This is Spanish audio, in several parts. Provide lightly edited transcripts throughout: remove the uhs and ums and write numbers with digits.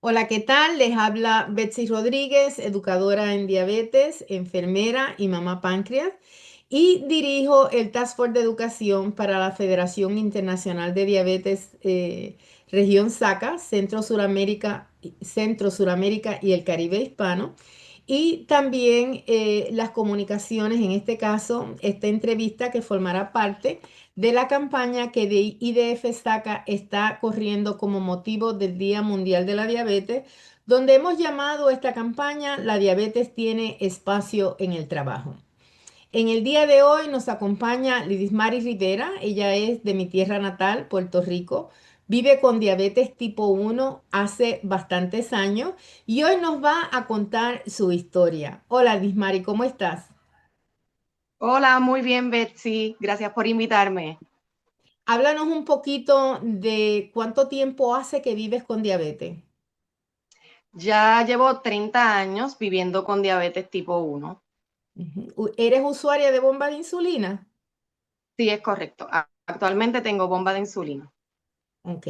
Hola, ¿qué tal? Les habla Betsy Rodríguez, educadora en diabetes, enfermera y mamá páncreas, y dirijo el Task Force de Educación para la Federación Internacional de Diabetes, región SACA, Centro, Suramérica y el Caribe hispano. Y también las comunicaciones, en este caso, esta entrevista que formará parte de la campaña que de IDF SACA está corriendo como motivo del Día Mundial de la Diabetes, donde hemos llamado esta campaña La diabetes tiene espacio en el trabajo. En el día de hoy nos acompaña Lidismari Rivera. Ella es de mi tierra natal, Puerto Rico. Vive con diabetes tipo 1 hace bastantes años y hoy nos va a contar su historia. Hola Lidismari, ¿cómo estás? Hola, muy bien, Betsy. Gracias por invitarme. Háblanos un poquito de cuánto tiempo hace que vives con diabetes. Ya llevo 30 años viviendo con diabetes tipo 1. Ujú. ¿Eres usuaria de bomba de insulina? Sí, es correcto. Actualmente tengo bomba de insulina. Ok.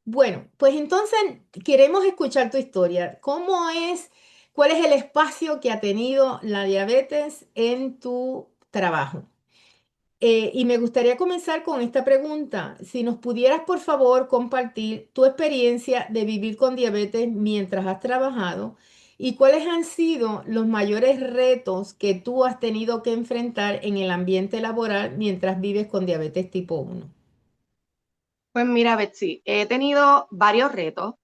Bueno, pues entonces queremos escuchar tu historia. ¿Cuál es el espacio que ha tenido la diabetes en tu trabajo? Y me gustaría comenzar con esta pregunta. Si nos pudieras, por favor, compartir tu experiencia de vivir con diabetes mientras has trabajado y cuáles han sido los mayores retos que tú has tenido que enfrentar en el ambiente laboral mientras vives con diabetes tipo 1. Pues mira, Betsy, he tenido varios retos,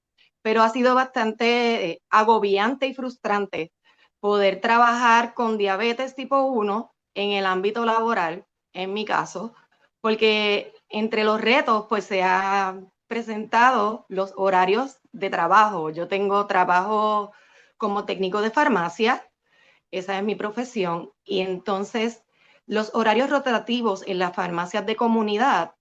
pero ha sido bastante agobiante y frustrante poder trabajar con diabetes tipo 1 en el ámbito laboral, en mi caso, porque entre los retos pues se han presentado los horarios de trabajo. Yo tengo trabajo como técnico de farmacia, esa es mi profesión, y entonces los horarios rotativos en las farmacias de comunidad,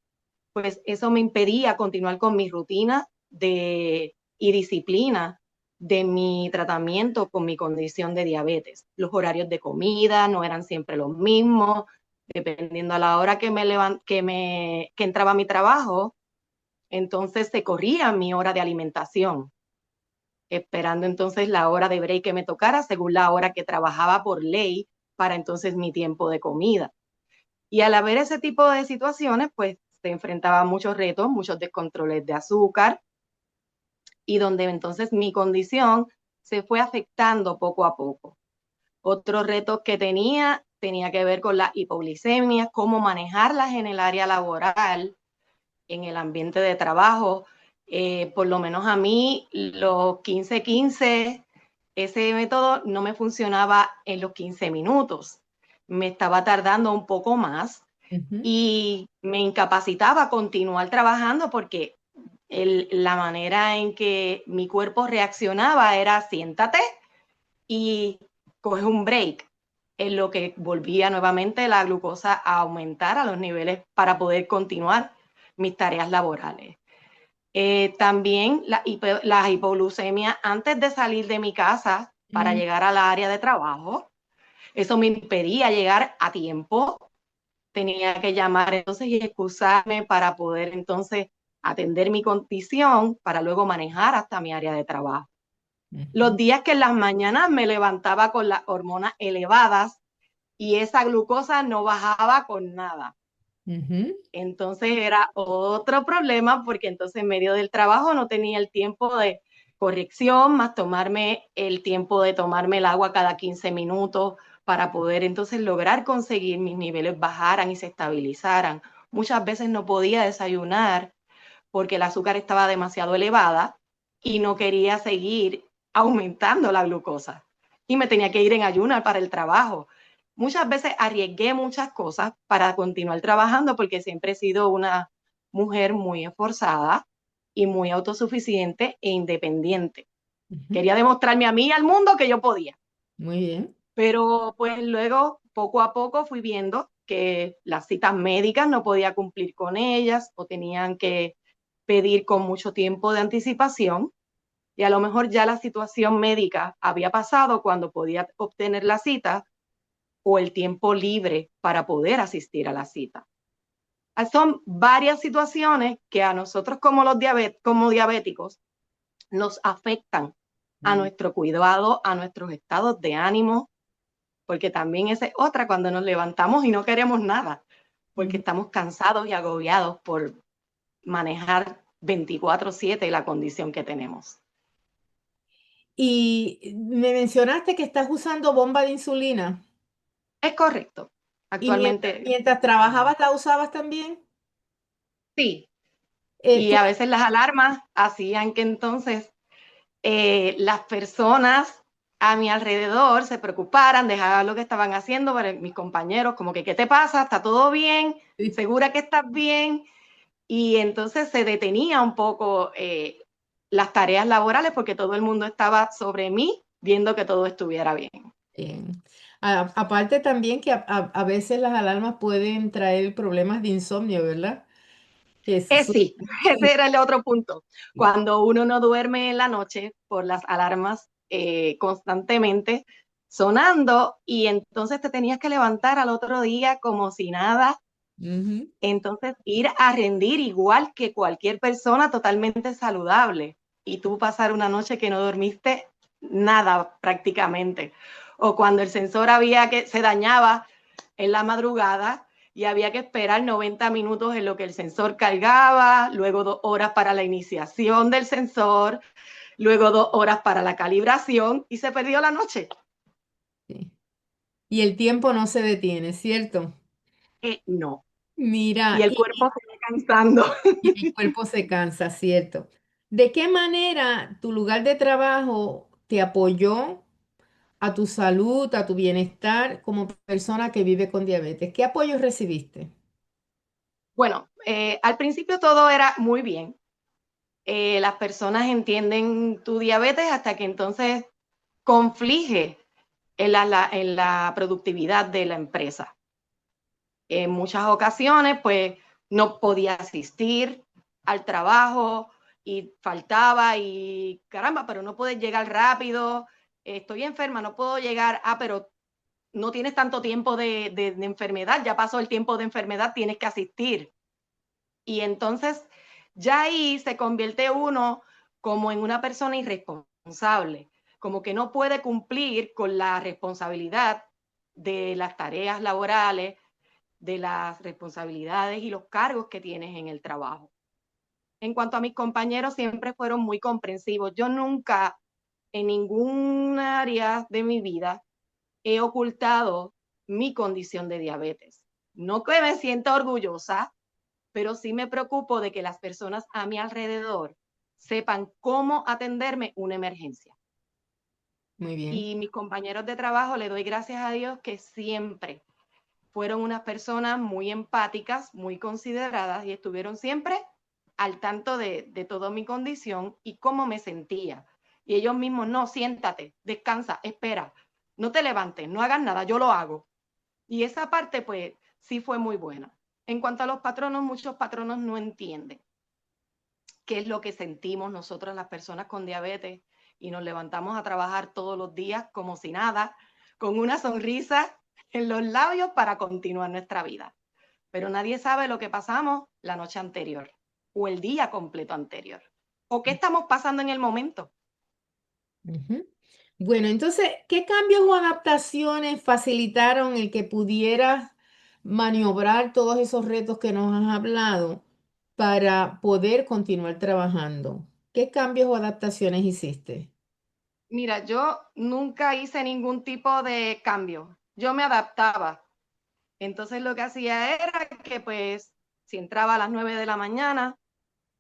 pues eso me impedía continuar con mi rutina y disciplina de mi tratamiento con mi condición de diabetes. Los horarios de comida no eran siempre los mismos, dependiendo a la hora que entraba a mi trabajo, entonces se corría mi hora de alimentación, esperando entonces la hora de break que me tocara según la hora que trabajaba por ley para entonces mi tiempo de comida. Y al haber ese tipo de situaciones, pues se enfrentaba a muchos retos, muchos descontroles de azúcar, y donde entonces mi condición se fue afectando poco a poco. Otro reto que tenía que ver con la hipoglicemia, cómo manejarlas en el área laboral, en el ambiente de trabajo. Por lo menos a mí, los 15-15, ese método no me funcionaba en los 15 minutos. Me estaba tardando un poco más Ujú. y me incapacitaba a continuar trabajando porque la manera en que mi cuerpo reaccionaba era siéntate y coge un break, en lo que volvía nuevamente la glucosa a aumentar a los niveles para poder continuar mis tareas laborales. También la hipoglucemia antes de salir de mi casa para Mm. llegar al área de trabajo, eso me impedía llegar a tiempo, tenía que llamar entonces y excusarme para poder entonces atender mi condición para luego manejar hasta mi área de trabajo. Los Ujú. días que en las mañanas me levantaba con las hormonas elevadas y esa glucosa no bajaba con nada. Ujú. Entonces era otro problema porque entonces en medio del trabajo no tenía el tiempo de corrección, más tomarme el tiempo de tomarme el agua cada 15 minutos para poder entonces lograr conseguir mis niveles bajaran y se estabilizaran. Muchas veces no podía desayunar porque el azúcar estaba demasiado elevada y no quería seguir aumentando la glucosa. Y me tenía que ir en ayunas para el trabajo. Muchas veces arriesgué muchas cosas para continuar trabajando porque siempre he sido una mujer muy esforzada y muy autosuficiente e independiente. Ujú. Quería demostrarme a mí y al mundo que yo podía. Muy bien. Pero pues luego, poco a poco, fui viendo que las citas médicas no podía cumplir con ellas o tenían que pedir con mucho tiempo de anticipación y a lo mejor ya la situación médica había pasado cuando podía obtener la cita o el tiempo libre para poder asistir a la cita. Son varias situaciones que a nosotros como diabéticos nos afectan a Mm, nuestro cuidado, a nuestros estados de ánimo, porque también esa es otra cuando nos levantamos y no queremos nada, porque ujú. estamos cansados y agobiados por manejar 24/7 la condición que tenemos. Y me mencionaste que estás usando bomba de insulina. Es correcto. ¿Y Actualmente mientras trabajabas la usabas también? sí. Y Tú, a veces las alarmas hacían que entonces las personas a mi alrededor se preocuparan, dejaban lo que estaban haciendo, para mis compañeros, como que, ¿qué te pasa? ¿Está todo bien? sí. ¿Segura que estás bien? Y entonces se detenía un poco las tareas laborales porque todo el mundo estaba sobre mí viendo que todo estuviera bien. Bien. Aparte también que a veces las alarmas pueden traer problemas de insomnio, ¿verdad? Que Sí, ese sí. era el otro punto. Cuando uno no duerme en la noche por las alarmas constantemente sonando y entonces te tenías que levantar al otro día como si nada, Ujú. entonces ir a rendir igual que cualquier persona totalmente saludable y tú pasar una noche que no dormiste nada prácticamente. O cuando el sensor había que se dañaba en la madrugada y había que esperar 90 minutos en lo que el sensor cargaba, luego 2 horas para la iniciación del sensor, luego 2 horas para la calibración y se perdió la noche. Sí. Y el tiempo no se detiene, ¿cierto? No. Y Mira, el cuerpo se va cansando. y el cuerpo se cansa, ¿cierto? ¿De qué manera tu lugar de trabajo te apoyó a tu salud, a tu bienestar como persona que vive con diabetes? ¿Qué apoyo recibiste? Bueno, al principio todo era muy bien. Las personas entienden tu diabetes hasta que entonces conflige en la productividad de la empresa. En muchas ocasiones, pues, no podía asistir al trabajo y faltaba y caramba, pero no puedes llegar rápido, estoy enferma, no puedo llegar, pero no tienes tanto tiempo de enfermedad, ya pasó el tiempo de enfermedad, tienes que asistir. Y entonces ya ahí se convierte uno como en una persona irresponsable, como que no puede cumplir con la responsabilidad de las tareas laborales, de las responsabilidades y los cargos que tienes en el trabajo. En cuanto a mis compañeros, siempre fueron muy comprensivos. Yo nunca en ningún área de mi vida he ocultado mi condición de diabetes. No que me sienta orgullosa, pero sí me preocupo de que las personas a mi alrededor sepan cómo atenderme una emergencia. Muy bien. Y mis compañeros de trabajo, le doy gracias a Dios que siempre fueron unas personas muy empáticas, muy consideradas y estuvieron siempre al tanto de toda mi condición y cómo me sentía. Y ellos mismos, no, siéntate, descansa, espera, no te levantes, no hagas nada, yo lo hago. Y esa parte, pues, sí fue muy buena. En cuanto a los patronos, muchos patronos no entienden qué es lo que sentimos nosotros las personas con diabetes y nos levantamos a trabajar todos los días como si nada, con una sonrisa en los labios para continuar nuestra vida. Pero nadie sabe lo que pasamos la noche anterior o el día completo anterior o qué estamos pasando en el momento. Ujú. Bueno, entonces, ¿qué cambios o adaptaciones facilitaron el que pudieras maniobrar todos esos retos que nos has hablado para poder continuar trabajando? ¿Qué cambios o adaptaciones hiciste? Mira, yo nunca hice ningún tipo de cambio. Yo me adaptaba. Entonces lo que hacía era que pues si entraba a las 9 de la mañana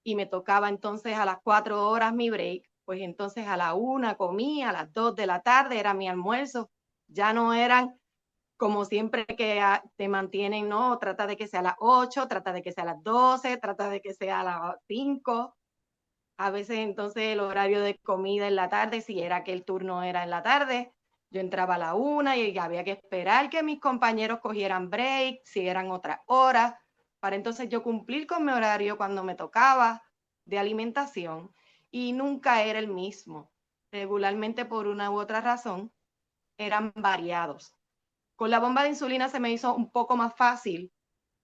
y me tocaba entonces a las 4 horas mi break, pues entonces a la 1 comía, a las 2 de la tarde era mi almuerzo. Ya no eran como siempre que te mantienen, no, trata de que sea a las 8, trata de que sea a las 12, trata de que sea a las 5. A veces entonces el horario de comida en la tarde, si era que el turno era en la tarde, yo entraba a la 1 y había que esperar que mis compañeros cogieran break, si eran otras horas, para entonces yo cumplir con mi horario cuando me tocaba de alimentación y nunca era el mismo. Regularmente por una u otra razón eran variados. Con la bomba de insulina se me hizo un poco más fácil,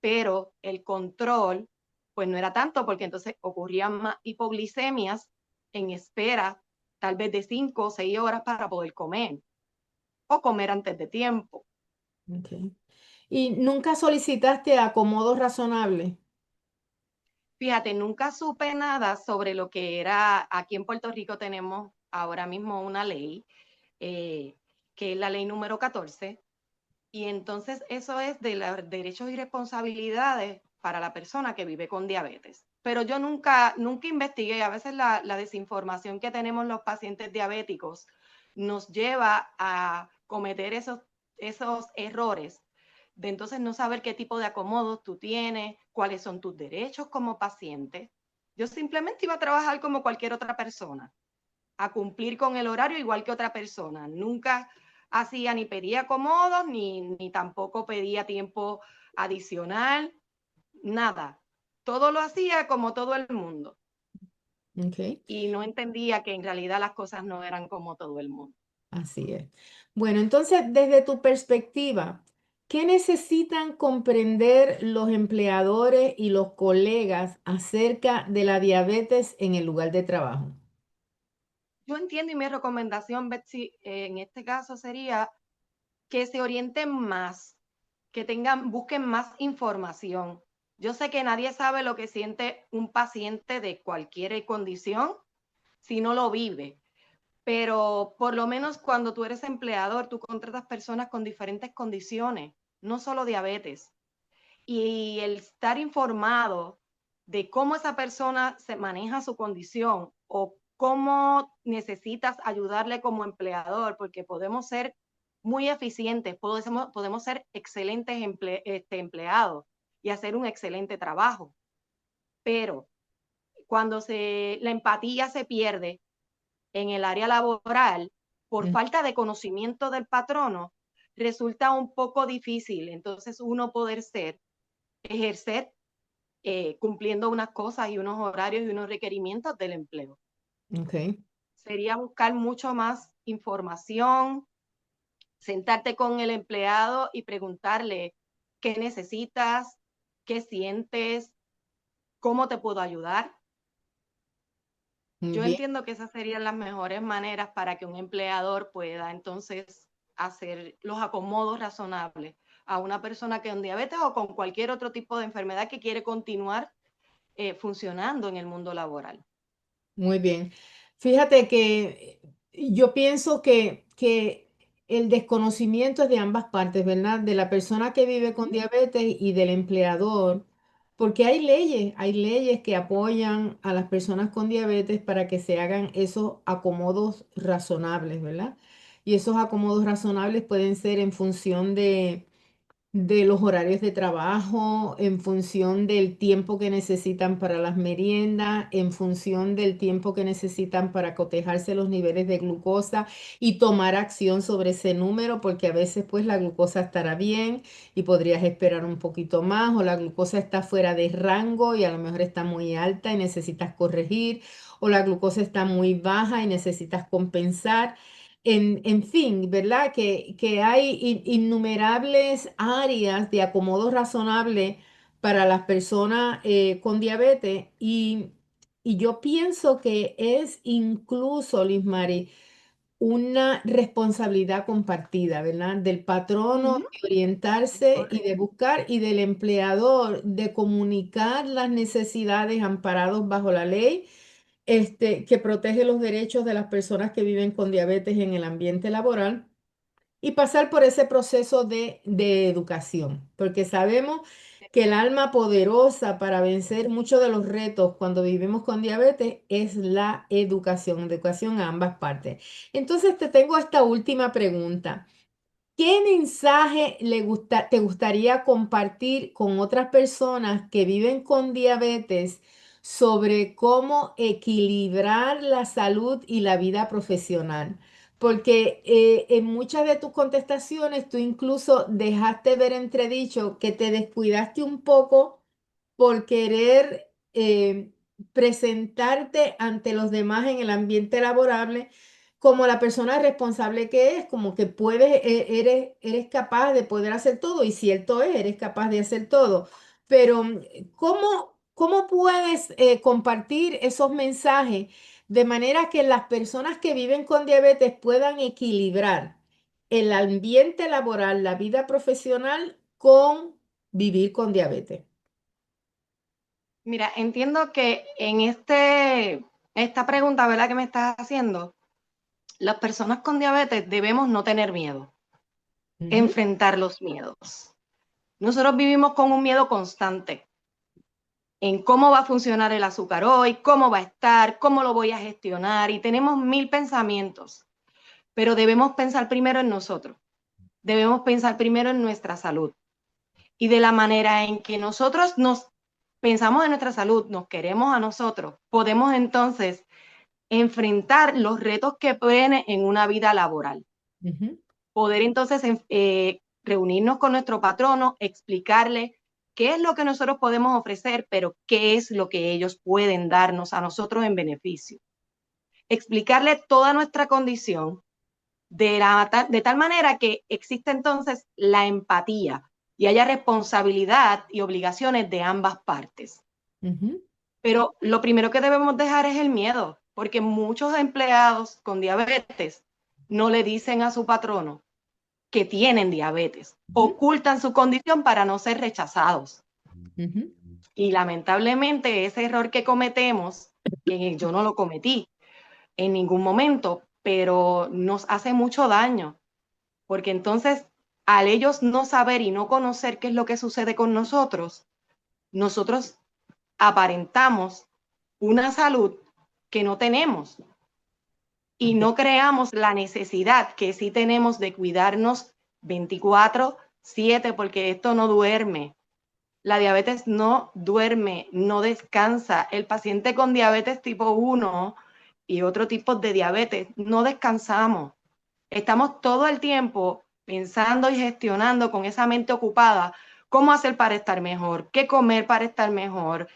pero el control pues no era tanto porque entonces ocurrían más hipoglicemias en espera, tal vez de 5 o 6 horas para poder comer o comer antes de tiempo. Ok. ¿Y nunca solicitaste acomodo razonable? Fíjate, nunca supe nada sobre lo que era, aquí en Puerto Rico tenemos ahora mismo una ley, eh, que es la ley número 14, y entonces eso es de los derechos y responsabilidades para la persona que vive con diabetes. Pero yo nunca investigué, a veces la desinformación que tenemos los pacientes diabéticos nos lleva a cometer esos errores de entonces no saber qué tipo de acomodos tú tienes, cuáles son tus derechos como paciente. Yo simplemente iba a trabajar como cualquier otra persona, a cumplir con el horario igual que otra persona. Nunca hacía ni pedía acomodos, ni tampoco pedía tiempo adicional, nada. Todo lo hacía como todo el mundo Ok. y no entendía que en realidad las cosas no eran como todo el mundo. Así es. Bueno, entonces, desde tu perspectiva, ¿qué necesitan comprender los empleadores y los colegas acerca de la diabetes en el lugar de trabajo? Yo entiendo y mi recomendación, Betsy, en este caso sería que se orienten más, que busquen más información. Yo sé que nadie sabe lo que siente un paciente de cualquier condición si no lo vive, pero por lo menos cuando tú eres empleador, tú contratas personas con diferentes condiciones, no solo diabetes. Y el estar informado de cómo esa persona se maneja su condición o cómo necesitas ayudarle como empleador, porque podemos ser muy eficientes, podemos ser excelentes empleados y hacer un excelente trabajo, pero cuando la empatía se pierde en el área laboral por Mm. falta de conocimiento del patrono, resulta un poco difícil entonces uno ejercer cumpliendo unas cosas y unos horarios y unos requerimientos del empleo. Ok, Sería buscar mucho más información, sentarte con el empleado y preguntarle qué necesitas, qué sientes, cómo te puedo ayudar. muy Yo bien. entiendo que esas serían las mejores maneras para que un empleador pueda entonces hacer los acomodos razonables a una persona que con diabetes o con cualquier otro tipo de enfermedad que quiere continuar funcionando en el mundo laboral. Muy bien. Fíjate que yo pienso que el desconocimiento es de ambas partes, ¿verdad? De la persona que vive con diabetes y del empleador, porque hay leyes que apoyan a las personas con diabetes para que se hagan esos acomodos razonables, ¿verdad? Y esos acomodos razonables pueden ser en función de los horarios de trabajo, en función del tiempo que necesitan para las meriendas, en función del tiempo que necesitan para cotejarse los niveles de glucosa y tomar acción sobre ese número, porque a veces pues la glucosa estará bien y podrías esperar un poquito más, o la glucosa está fuera de rango y a lo mejor está muy alta y necesitas corregir, o la glucosa está muy baja y necesitas compensar. En fin, ¿verdad? Que hay innumerables áreas de acomodo razonable para las personas con diabetes y yo pienso que es incluso, Liz Mari, una responsabilidad compartida, ¿verdad? Del patrono Ujú. de orientarse y de Correcto. buscar y del empleador de comunicar las necesidades amparados bajo la ley que protege los derechos de las personas que viven con diabetes en el ambiente laboral y pasar por ese proceso de educación, porque sabemos que el alma poderosa para vencer muchos de los retos cuando vivimos con diabetes es la educación, educación a ambas partes. Entonces te tengo esta última pregunta. ¿Qué mensaje te gustaría compartir con otras personas que viven con diabetes sobre cómo equilibrar la salud y la vida profesional? Porque en muchas de tus contestaciones tú incluso dejaste ver entredicho que te descuidaste un poco por querer presentarte ante los demás en el ambiente laborable como la persona responsable que es, como que eres capaz de poder hacer todo, y cierto es, eres capaz de hacer todo. Pero, ¿Cómo puedes compartir esos mensajes de manera que las personas que viven con diabetes puedan equilibrar el ambiente laboral, la vida profesional con vivir con diabetes? Mira, entiendo que en esta pregunta, ¿verdad?, que me estás haciendo, las personas con diabetes debemos no tener miedo, Ujú, enfrentar los miedos. Nosotros vivimos con un miedo constante en cómo va a funcionar el azúcar hoy, cómo va a estar, cómo lo voy a gestionar, y tenemos mil pensamientos, pero debemos pensar primero en nosotros, debemos pensar primero en nuestra salud. Y de la manera en que nosotros nos pensamos en nuestra salud, nos queremos a nosotros, podemos entonces enfrentar los retos que vienen en una vida laboral. ujú, Poder entonces reunirnos con nuestro patrono, explicarle qué es lo que nosotros podemos ofrecer, pero qué es lo que ellos pueden darnos a nosotros en beneficio. Explicarle toda nuestra condición de tal manera que exista entonces la empatía y haya responsabilidad y obligaciones de ambas partes. ujú. Pero lo primero que debemos dejar es el miedo, porque muchos empleados con diabetes no le dicen a su patrono que tienen diabetes, Ujú, ocultan su condición para no ser rechazados. ujú, Y lamentablemente ese error que cometemos, que yo no lo cometí en ningún momento, pero nos hace mucho daño, porque entonces al ellos no saber y no conocer qué es lo que sucede con nosotros, nosotros aparentamos una salud que no tenemos y no creamos la necesidad que sí tenemos de cuidarnos 24/7, porque esto no duerme. La diabetes no duerme, no descansa. El paciente con diabetes tipo 1 y otro tipo de diabetes no descansamos. Estamos todo el tiempo pensando y gestionando con esa mente ocupada cómo hacer para estar mejor, qué comer para estar mejor,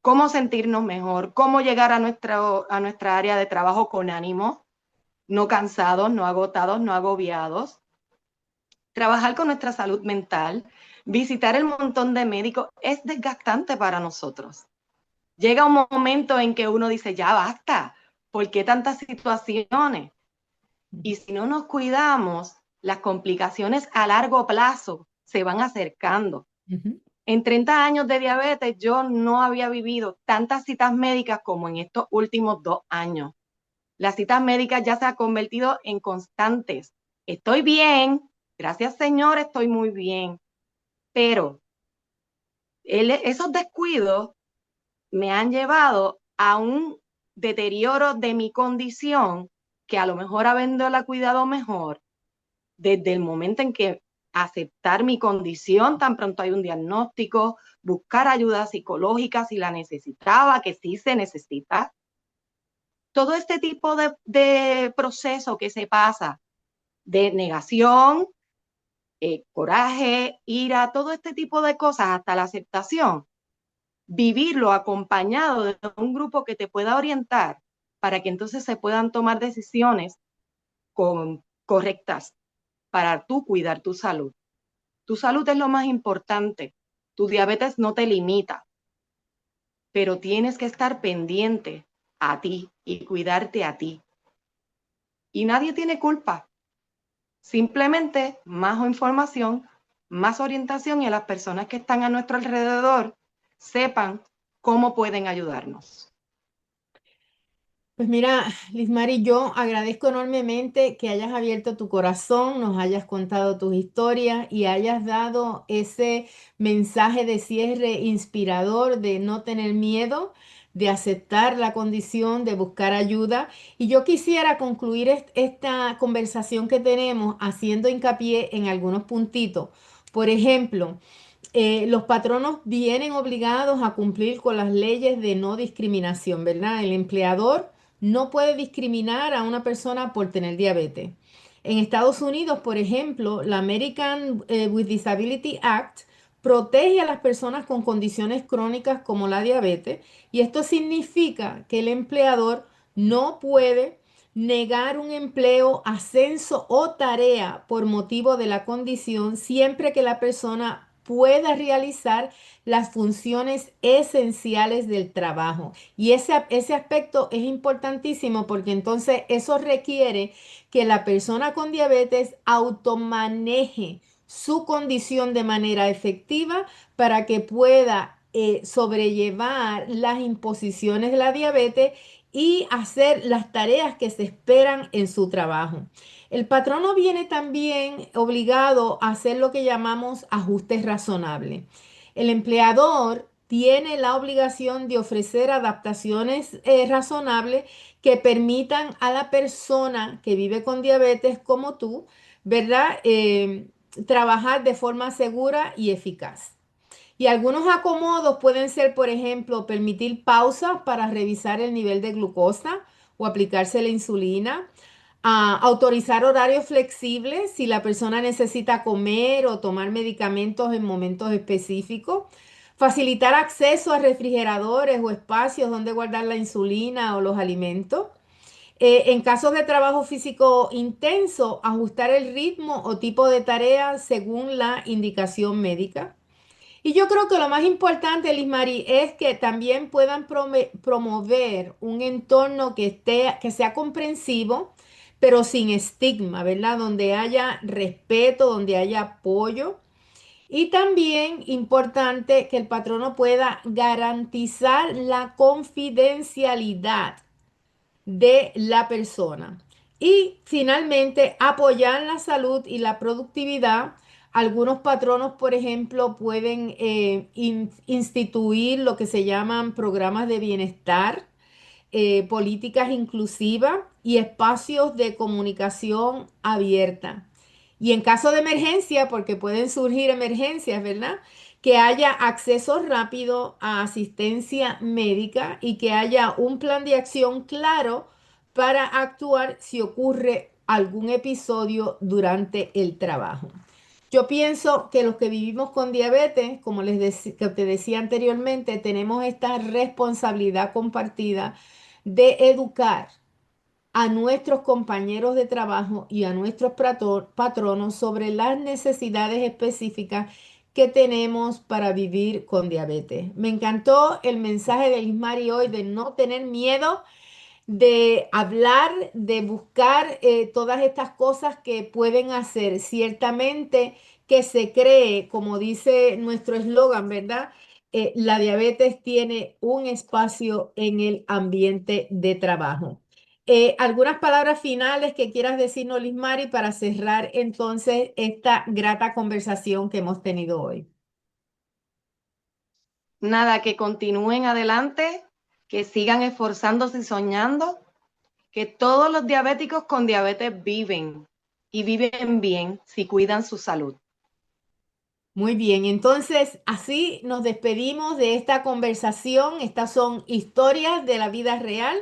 cómo sentirnos mejor, cómo llegar a nuestra área de trabajo con ánimo, no cansados, no agotados, no agobiados. Trabajar con nuestra salud mental, visitar el montón de médicos es desgastante para nosotros. Llega un momento en que uno dice, ya basta, ¿por qué tantas situaciones? Y si no nos cuidamos, las complicaciones a largo plazo se van acercando. ujú. En 30 años de diabetes yo no había vivido tantas citas médicas como en estos últimos 2 años. Las citas médicas ya se han convertido en constantes. Estoy bien, gracias Señor, estoy muy bien, pero esos descuidos me han llevado a un deterioro de mi condición que a lo mejor habiéndola cuidado mejor, desde el momento en que aceptar mi condición, tan pronto hay un diagnóstico, buscar ayuda psicológica si la necesitaba, que sí se necesita. Todo este tipo de proceso que se pasa de negación, coraje, ira, todo este tipo de cosas, hasta la aceptación, vivirlo acompañado de un grupo que te pueda orientar para que entonces se puedan tomar decisiones correctas para tú cuidar tu salud. Tu salud es lo más importante. Tu diabetes no te limita, pero tienes que estar pendiente a ti y cuidarte a ti. Y nadie tiene culpa. Simplemente más información, más orientación y a las personas que están a nuestro alrededor sepan cómo pueden ayudarnos. Pues mira, Lismari, yo agradezco enormemente que hayas abierto tu corazón, nos hayas contado tus historias y hayas dado ese mensaje de cierre inspirador de no tener miedo, de aceptar la condición, de buscar ayuda. Y yo quisiera concluir esta conversación que tenemos haciendo hincapié en algunos puntitos. Por ejemplo, los patronos vienen obligados a cumplir con las leyes de no discriminación, ¿verdad? El empleador no puede discriminar a una persona por tener diabetes. En Estados Unidos, por ejemplo, la American with Disability Act protege a las personas con condiciones crónicas como la diabetes y esto significa que el empleador no puede negar un empleo, ascenso o tarea por motivo de la condición siempre que la persona pueda realizar las funciones esenciales del trabajo. Y ese aspecto es importantísimo porque entonces eso requiere que la persona con diabetes automaneje su condición de manera efectiva para que pueda sobrellevar las imposiciones de la diabetes y hacer las tareas que se esperan en su trabajo. El patrono viene también obligado a hacer lo que llamamos ajustes razonables. El empleador tiene la obligación de ofrecer adaptaciones razonables que permitan a la persona que vive con diabetes como tú, ¿verdad? Trabajar de forma segura y eficaz. Y algunos acomodos pueden ser, por ejemplo, permitir pausas para revisar el nivel de glucosa o aplicarse la insulina, autorizar horarios flexibles si la persona necesita comer o tomar medicamentos en momentos específicos, facilitar acceso a refrigeradores o espacios donde guardar la insulina o los alimentos. En casos de trabajo físico intenso, ajustar el ritmo o tipo de tarea según la indicación médica. Y yo creo que lo más importante, Lismari, es que también puedan promover un entorno que sea comprensivo, pero sin estigma, ¿verdad? Donde haya respeto, donde haya apoyo. Y también importante que el patrono pueda garantizar la confidencialidad de la persona. Y finalmente, apoyar la salud y la productividad. Algunos patronos, por ejemplo, pueden instituir lo que se llaman programas de bienestar, políticas inclusivas y espacios de comunicación abierta. Y en caso de emergencia, porque pueden surgir emergencias, ¿verdad? Que haya acceso rápido a asistencia médica y que haya un plan de acción claro para actuar si ocurre algún episodio durante el trabajo. Yo pienso que los que vivimos con diabetes, como que te decía anteriormente, tenemos esta responsabilidad compartida de educar a nuestros compañeros de trabajo y a nuestros patronos sobre las necesidades específicas que tenemos para vivir con diabetes. Me encantó el mensaje de Ismari hoy de no tener miedo de hablar, de buscar todas estas cosas que pueden hacer. Ciertamente que se cree, como dice nuestro eslogan, ¿verdad? La diabetes tiene un espacio en el ambiente de trabajo. ¿Algunas palabras finales que quieras decirnos, Lismari, para cerrar entonces esta grata conversación que hemos tenido hoy? Nada, que continúen adelante, que sigan esforzándose y soñando, que todos los diabéticos con diabetes viven y viven bien si cuidan su salud. Muy bien, entonces así nos despedimos de esta conversación. Estas son historias de la vida real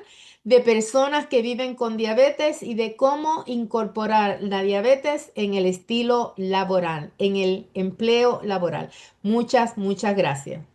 de personas que viven con diabetes y de cómo incorporar la diabetes en el estilo laboral, en el empleo laboral. Muchas, muchas gracias.